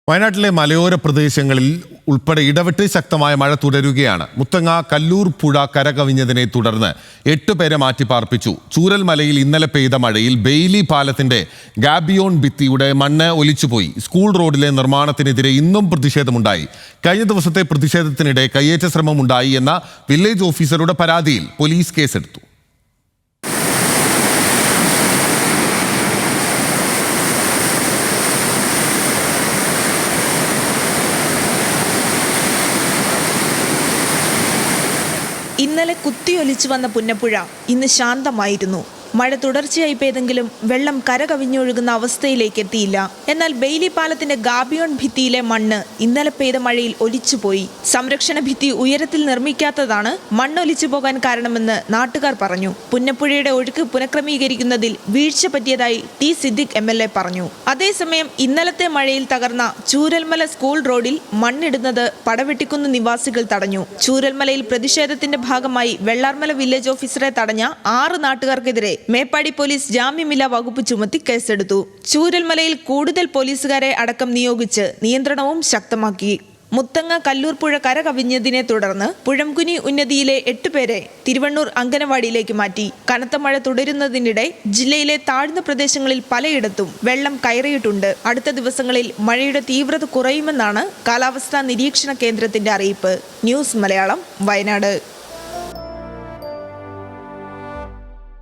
വയനാട്ടിലെ മലയോര പ്രദേശങ്ങളിൽ ഉൾപ്പെടെ ഇടവിട്ട് ശക്തമായ മഴ തുടരുകയാണ്. മുത്തങ്ങ കല്ലൂർ പുഴ കരകവിഞ്ഞതിനെ തുടർന്ന് 8 പേരെ മാറ്റിപ്പാർപ്പിച്ചു. ചൂരൽമലയിൽ ഇന്നലെ പെയ്ത മഴയിൽ ബെയിലി പാലത്തിന്റെ ഗാബിയോൺ ഭിത്തിയുടെ മണ്ണ് ഒലിച്ചുപോയി. സ്കൂൾ റോഡിലെ നിർമ്മാണത്തിനെതിരെ ഇന്നും പ്രതിഷേധമുണ്ടായി. കഴിഞ്ഞ ദിവസത്തെ പ്രതിഷേധത്തിനിടെ കയ്യേറ്റ ശ്രമമുണ്ടായി എന്ന വില്ലേജ് ഓഫീസറുടെ പരാതിയിൽ പോലീസ് കേസെടുത്തു. ഇന്നലെ കുത്തിയൊലിച്ചു വന്ന പുന്നപ്പുഴ ഇന്ന് ശാന്തമായിരുന്നു. മഴ തുടർച്ചയായി പെയ്തെങ്കിലും വെള്ളം കരകവിഞ്ഞൊഴുകുന്ന അവസ്ഥയിലേക്ക് എത്തിയില്ല. എന്നാൽ ബെയിലി പാലത്തിന്റെ ഗാബിയോൺ ഭിത്തിയിലെ മണ്ണ് ഇന്നലെ പെയ്ത മഴയിൽ ഒലിച്ചുപോയി. സംരക്ഷണ ഭിത്തി ഉയരത്തിൽ നിർമ്മിക്കാത്തതാണ് മണ്ണൊലിച്ചു പോകാൻ കാരണമെന്ന് നാട്ടുകാർ പറഞ്ഞു. പുന്നപ്പുഴയുടെ ഒഴുക്ക് പുനഃക്രമീകരിക്കുന്നതിൽ വീഴ്ച പറ്റിയതായി ടി സിദ്ദിഖ് MLA പറഞ്ഞു. അതേസമയം ഇന്നലത്തെ മഴയിൽ തകർന്ന ചൂരൽമല സ്കൂൾ റോഡിൽ മണ്ണിടുന്നത് പടവെട്ടിക്കുന്ന് നിവാസികൾ തടഞ്ഞു. ചൂരൽമലയിൽ പ്രതിഷേധത്തിന്റെ ഭാഗമായി വെള്ളാർമല വില്ലേജ് ഓഫീസറെ തടഞ്ഞ 6 നാട്ടുകാർക്കെതിരെ മേപ്പാടി പോലീസ് ജാമ്യമില്ലാ വകുപ്പ് ചുമത്തി കേസെടുത്തു. ചൂരൽമലയിൽ കൂടുതൽ പോലീസുകാരെ അടക്കം നിയോഗിച്ച് നിയന്ത്രണവും ശക്തമാക്കി. മുത്തങ്ങ കല്ലൂർ പുഴ കരകവിഞ്ഞതിനെ തുടർന്ന് പുഴംകുനി ഉന്നതിയിലെ 8 പേരെ തിരുവണ്ണൂർ അങ്കനവാടിയിലേക്ക് മാറ്റി. കനത്ത മഴ തുടരുന്നതിനിടെ ജില്ലയിലെ താഴ്ന്ന പ്രദേശങ്ങളിൽ പലയിടത്തും വെള്ളം കയറിയിട്ടുണ്ട്. അടുത്ത ദിവസങ്ങളിൽ മഴയുടെ തീവ്രത കുറയുമെന്നാണ് കാലാവസ്ഥാ നിരീക്ഷണ കേന്ദ്രത്തിന്റെ അറിയിപ്പ്. ന്യൂസ് മലയാളം, വയനാട്.